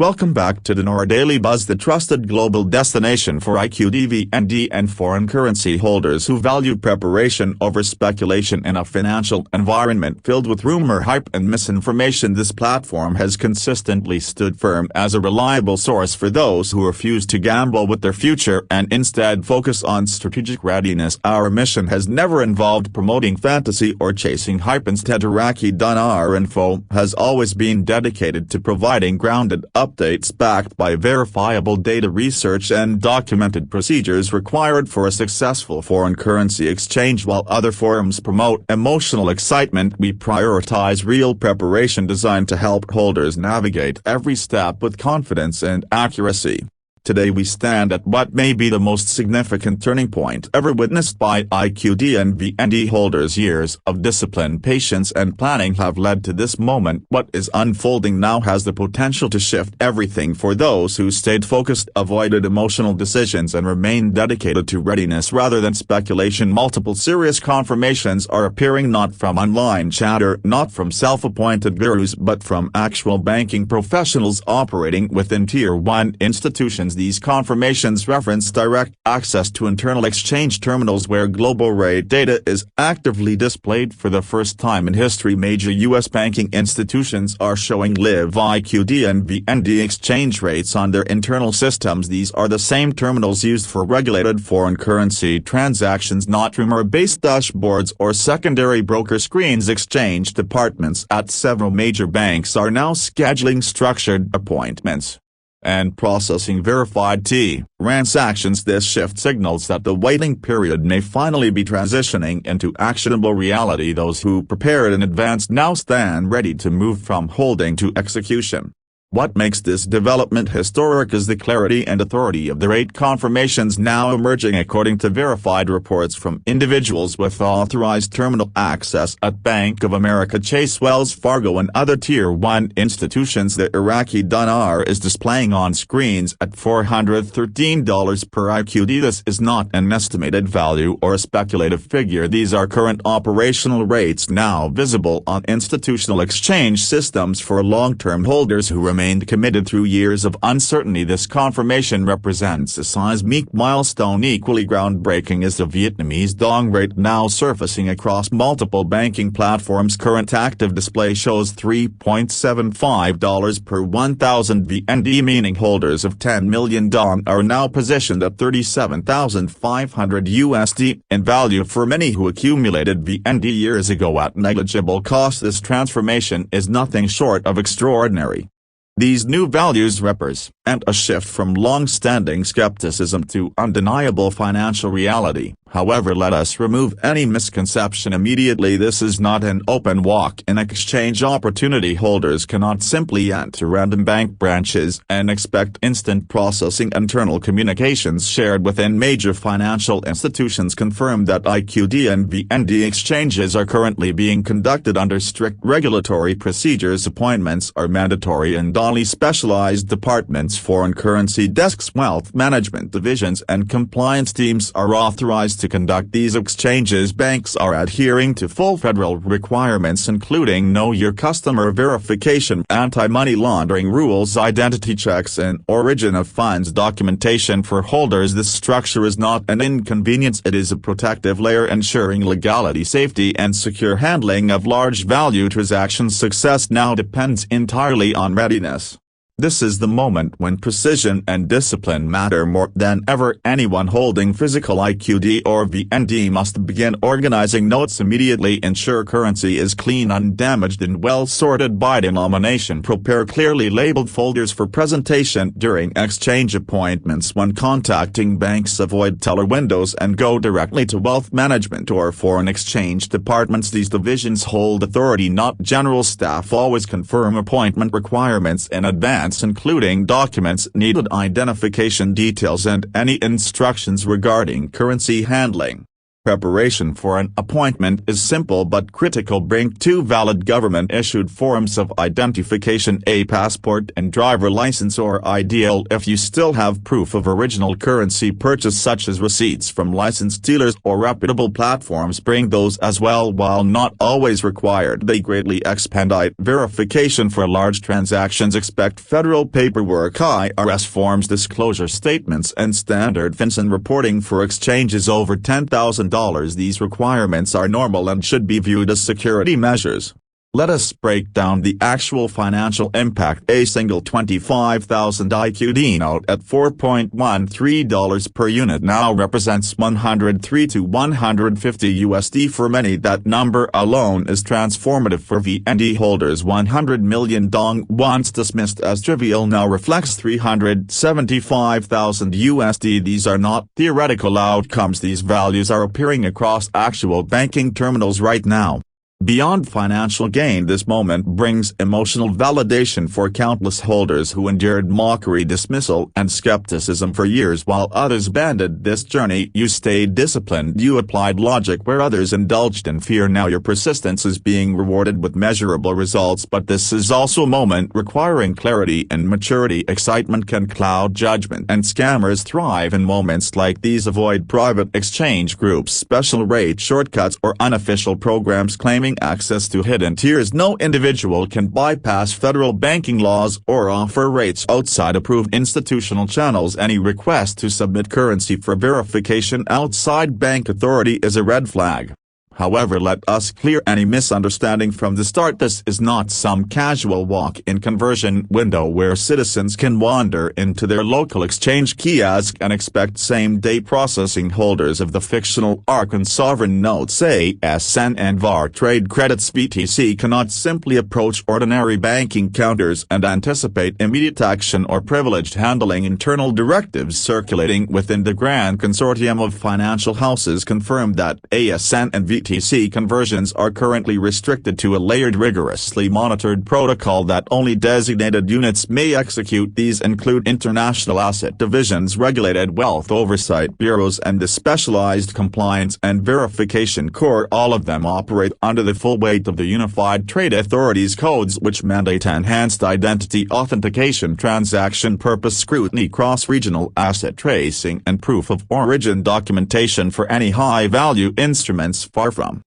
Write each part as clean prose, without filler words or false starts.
Welcome back to Dinar Daily Buzz, the trusted global destination for IQD and foreign currency holders who value preparation over speculation in a financial environment filled with rumor, hype and misinformation. This platform has consistently stood firm as a reliable source for those who refuse to gamble with their future and instead focus on strategic readiness. Our mission has never involved promoting fantasy or chasing hype. Instead, Iraqi Dinar Info has always been dedicated to providing grounded updates backed by verifiable data, research and documented procedures required for a successful foreign currency exchange. While other forums promote emotional excitement, we prioritize real preparation designed to help holders navigate every step with confidence and accuracy. Today we stand at what may be the most significant turning point ever witnessed by IQD and VND holders. Years of discipline, patience and planning have led to this moment. What is unfolding now has the potential to shift everything for those who stayed focused, avoided emotional decisions and remained dedicated to readiness rather than speculation. Multiple serious confirmations are appearing, not from online chatter, not from self-appointed gurus, but from actual banking professionals operating within Tier 1 institutions. These confirmations reference direct access to internal exchange terminals where global rate data is actively displayed for the first time in history. Major U.S. banking institutions are showing live IQD and VND exchange rates on their internal systems. These are the same terminals used for regulated foreign currency transactions, not rumor-based dashboards or secondary broker screens. Exchange departments at several major banks are now scheduling structured appointments and processing verified transactions. This shift signals that the waiting period may finally be transitioning into actionable reality. Those who prepared in advance now stand ready to move from holding to execution. What makes this development historic is the clarity and authority of the rate confirmations now emerging. According to verified reports from individuals with authorized terminal access at Bank of America, Chase, Wells Fargo and other Tier 1 institutions, the Iraqi Dinar is displaying on screens at $413 per IQD. This is not an estimated value or a speculative figure. These are current operational rates now visible on institutional exchange systems for long-term holders who remained committed through years of uncertainty. This confirmation represents a seismic milestone. Equally groundbreaking is the Vietnamese dong rate now surfacing across multiple banking platforms. Current active display shows $3.75 per 1,000 VND, meaning holders of 10 million dong are now positioned at 37,500 USD in value. For many who accumulated VND years ago at negligible cost, this transformation is nothing short of extraordinary. These new values represent a shift from long-standing skepticism to undeniable financial reality. However, let us remove any misconception immediately. This is not an open walk-in exchange opportunity. Holders cannot simply enter random bank branches and expect instant processing. Internal communications shared within major financial institutions confirm that IQD and VND exchanges are currently being conducted under strict regulatory procedures. Appointments are mandatory and only specialized departments, foreign currency desks, wealth management divisions and compliance teams are authorized to conduct these exchanges. Banks are adhering to full federal requirements including know your customer verification, anti-money laundering rules, identity checks and origin of funds documentation for holders. This structure is not an inconvenience, it is a protective layer ensuring legality, safety and secure handling of large value transactions. Success now depends entirely on readiness. This is the moment when precision and discipline matter more than ever. Anyone holding physical IQD or VND must begin organizing notes immediately. Ensure currency is clean, undamaged and well sorted by denomination. Prepare clearly labeled folders for presentation during exchange appointments. When contacting banks, avoid teller windows and go directly to wealth management or foreign exchange departments. These divisions hold authority, not general staff. Always confirm appointment requirements in advance, including documents needed, identification details and any instructions regarding currency handling. Preparation for an appointment is simple but critical. Bring 2 valid government-issued forms of identification, a passport and driver license, or ideal if you still have proof of original currency purchase such as receipts from licensed dealers or reputable platforms. Bring those as well. While not always required, they greatly expedite verification for large transactions. Expect federal paperwork, IRS forms, disclosure statements, and standard FinCEN reporting for exchanges over $10,000. These requirements are normal and should be viewed as security measures. Let us break down the actual financial impact. A single 25,000 IQD note at $4.13 per unit now represents 103 to 150 USD. For many, that number alone is transformative. For VND holders, 100 million dong, once dismissed as trivial, now reflects 375,000 USD. These are not theoretical outcomes. These values are appearing across actual banking terminals right now. Beyond financial gain, this moment brings emotional validation for countless holders who endured mockery, dismissal, and skepticism for years while others abandoned this journey. You stayed disciplined. You applied logic where others indulged in fear. Now your persistence is being rewarded with measurable results. But this is also a moment requiring clarity and maturity. Excitement can cloud judgment, and scammers thrive in moments like these. Avoid private exchange groups, special rate shortcuts, or unofficial programs claiming access to hidden tiers. No individual can bypass federal banking laws or offer rates outside approved institutional channels. Any request to submit currency for verification outside bank authority is a red flag. However, let us clear any misunderstanding from the start. This is not some casual walk-in conversion window where citizens can wander into their local exchange kiosk and expect same-day processing. Holders of the fictional ARC sovereign notes, ASN and VAR trade credits BTC cannot simply approach ordinary banking counters and anticipate immediate action or privileged handling. Internal directives circulating within the grand consortium of financial houses confirm that ASN and BTC conversions are currently restricted to a layered, rigorously monitored protocol that only designated units may execute. These include international asset divisions, regulated wealth oversight bureaus, and the Specialized Compliance and Verification Corps. All of them operate under the full weight of the Unified Trade Authority's codes, which mandate enhanced identity authentication, transaction purpose scrutiny, cross-regional asset tracing, and proof of origin documentation for any high-value instruments. Far from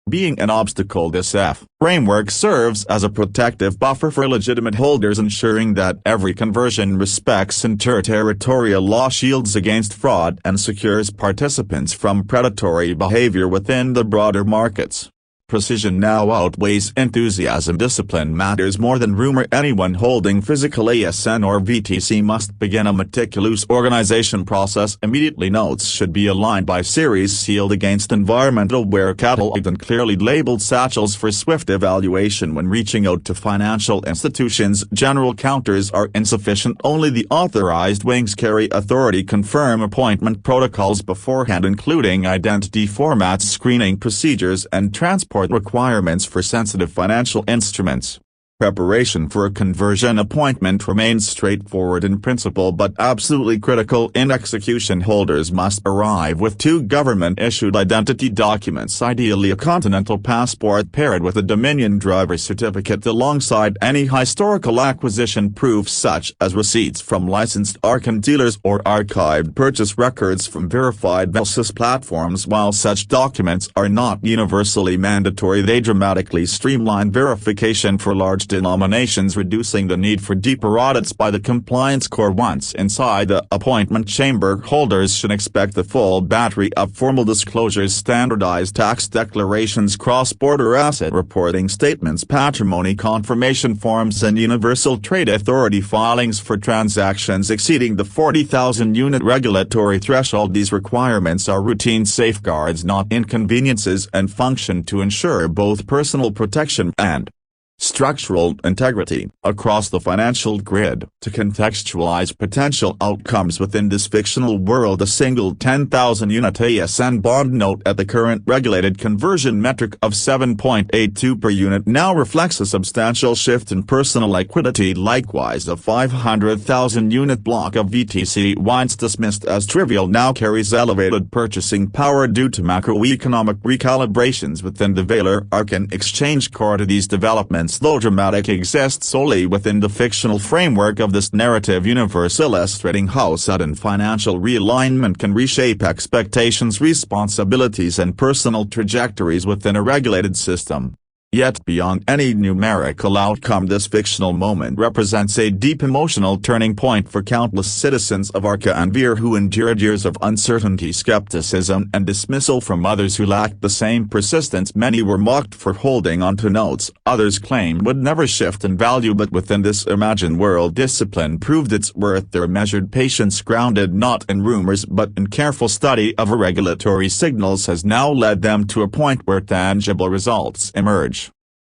being an obstacle, this framework serves as a protective buffer for legitimate holders, ensuring that every conversion respects interterritorial law, shields against fraud, and secures participants from predatory behavior within the broader markets. Precision now outweighs enthusiasm. Discipline matters more than rumor. Anyone holding physical ASN or VTC must begin a meticulous organization process immediately. Notes should be aligned by series, sealed against environmental wear, cataloged and clearly labeled satchels for swift evaluation when reaching out to financial institutions. General counters are insufficient. Only the authorized wings carry authority. Confirm appointment protocols beforehand, including identity formats, screening procedures, and transport requirements for sensitive financial instruments. Preparation for a conversion appointment remains straightforward in principle but absolutely critical in execution. Holders must arrive with 2 government-issued identity documents, ideally a continental passport paired with a Dominion driver's certificate, alongside any historical acquisition proof such as receipts from licensed ARC dealers or archived purchase records from verified BLSIS platforms. While such documents are not universally mandatory, they dramatically streamline verification for large denominations, reducing the need for deeper audits by the Compliance Corps. Once inside the appointment chamber, holders should expect the full battery of formal disclosures, standardized tax declarations, cross-border asset reporting statements, patrimony confirmation forms, and Universal Trade Authority filings for transactions exceeding the 40,000 unit regulatory threshold. These requirements are routine safeguards, not inconveniences, and function to ensure both personal protection and structural integrity across the financial grid. To contextualize potential outcomes within this fictional world, a single 10,000 unit ASN bond note at the current regulated conversion metric of 7.82 per unit now reflects a substantial shift in personal liquidity. Likewise, a 500,000 unit block of VTC, once dismissed as trivial, now carries elevated purchasing power due to macroeconomic recalibrations within the Valar Arcan exchange core. To these developments, though dramatic, exist solely within the fictional framework of this narrative universe, illustrating how sudden financial realignment can reshape expectations, responsibilities, and personal trajectories within a regulated system. Yet beyond any numerical outcome, this fictional moment represents a deep emotional turning point for countless citizens of Arca and Vir who endured years of uncertainty, skepticism, and dismissal from others who lacked the same persistence. Many were mocked for holding onto notes others claimed would never shift in value, but within this imagined world, discipline proved its worth. Their measured patience, grounded not in rumors but in careful study of regulatory signals, has now led them to a point where tangible results emerge.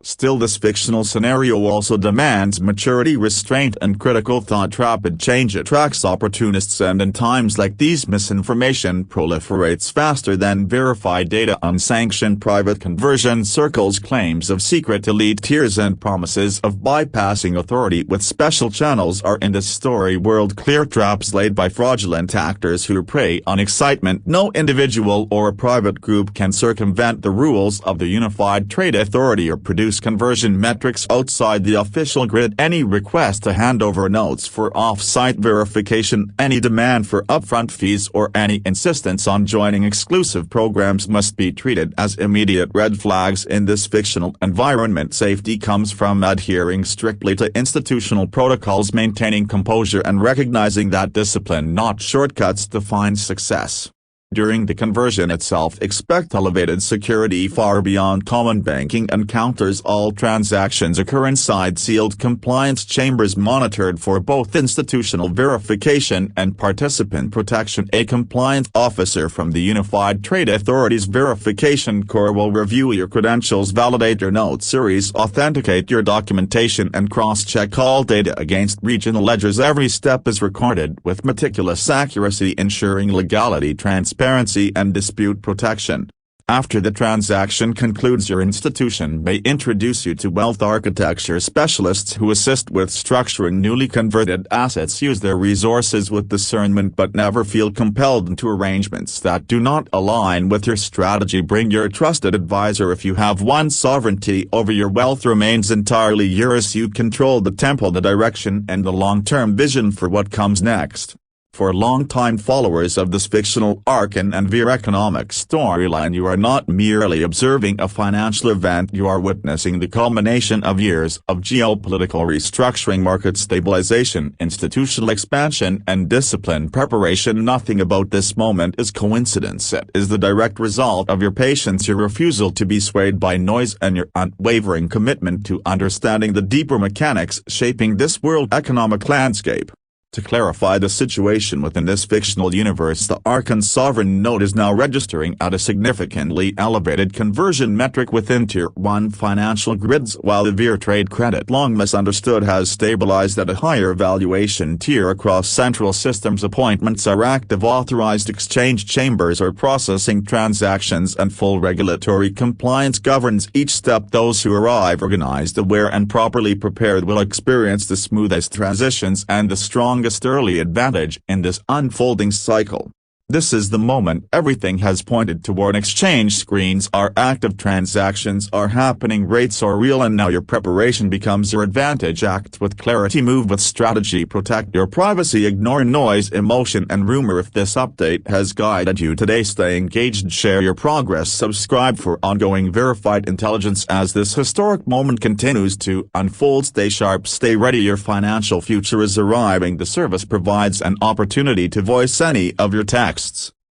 Still, this fictional scenario also demands maturity, restraint, and critical thought. Rapid change attracts opportunists, and in times like these, misinformation proliferates faster than verified data. Unsanctioned private conversion circles, claims of secret elite tiers, and promises of bypassing authority with special channels are in this story world clear traps laid by fraudulent actors who prey on excitement. No individual or private group can circumvent the rules of the Unified Trade Authority or produce conversion metrics outside the official grid. Any request to hand over notes for off-site verification, any demand for upfront fees, or any insistence on joining exclusive programs must be treated as immediate red flags in this fictional environment. Safety comes from adhering strictly to institutional protocols, maintaining composure, and recognizing that discipline, not shortcuts, defines success. During the conversion itself, expect elevated security far beyond common banking encounters. All transactions occur inside sealed compliance chambers monitored for both institutional verification and participant protection. A compliance officer from the Unified Trade Authority's verification core will review your credentials, validate your note series, authenticate your documentation, and cross-check all data against regional ledgers. Every step is recorded with meticulous accuracy, ensuring legality, transparency, and dispute protection. After the transaction concludes, your institution may introduce you to wealth architecture specialists who assist with structuring newly converted assets. Use their resources with discernment, but never feel compelled into arrangements that do not align with your strategy. Bring your trusted advisor if you have one. Sovereignty over your wealth remains entirely yours. You control the tempo, the direction, and the long-term vision for what comes next. For long-time followers of this fictional Arcan and Vir economic storyline, you are not merely observing a financial event, you are witnessing the culmination of years of geopolitical restructuring, market stabilization, institutional expansion, and disciplined preparation. Nothing about this moment is coincidence. It is the direct result of your patience, your refusal to be swayed by noise, and your unwavering commitment to understanding the deeper mechanics shaping this world economic landscape. To clarify the situation within this fictional universe, the Arcan sovereign note is now registering at a significantly elevated conversion metric within Tier 1 financial grids, while the Vir trade credit, long misunderstood, has stabilized at a higher valuation tier across central systems. Appointments are active, authorized exchange chambers are processing transactions, and full regulatory compliance governs each step. Those who arrive organized, aware, and properly prepared will experience the smoothest transitions and the strongest early advantage in this unfolding cycle. This is the moment everything has pointed toward. Exchange screens are active, transactions are happening, rates are real, and now your preparation becomes your advantage. Act with clarity, move with strategy, protect your privacy, ignore noise, emotion, and rumor. If this update has guided you today, stay engaged, share your progress, subscribe for ongoing verified intelligence as this historic moment continues to unfold. Stay sharp, stay ready, your financial future is arriving. The service provides an opportunity to voice any of your texts,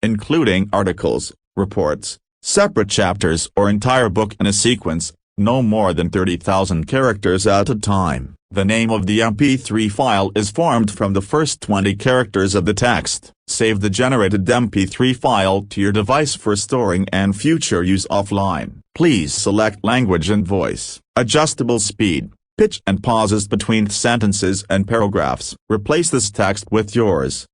including articles, reports, separate chapters, or entire book in a sequence, no more than 30,000 characters at a time. The name of the MP3 file is formed from the first 20 characters of the text. Save the generated MP3 file to your device for storing and future use offline. Please select language and voice. Adjustable speed. Pitch and pauses between sentences and paragraphs. Replace this text with yours.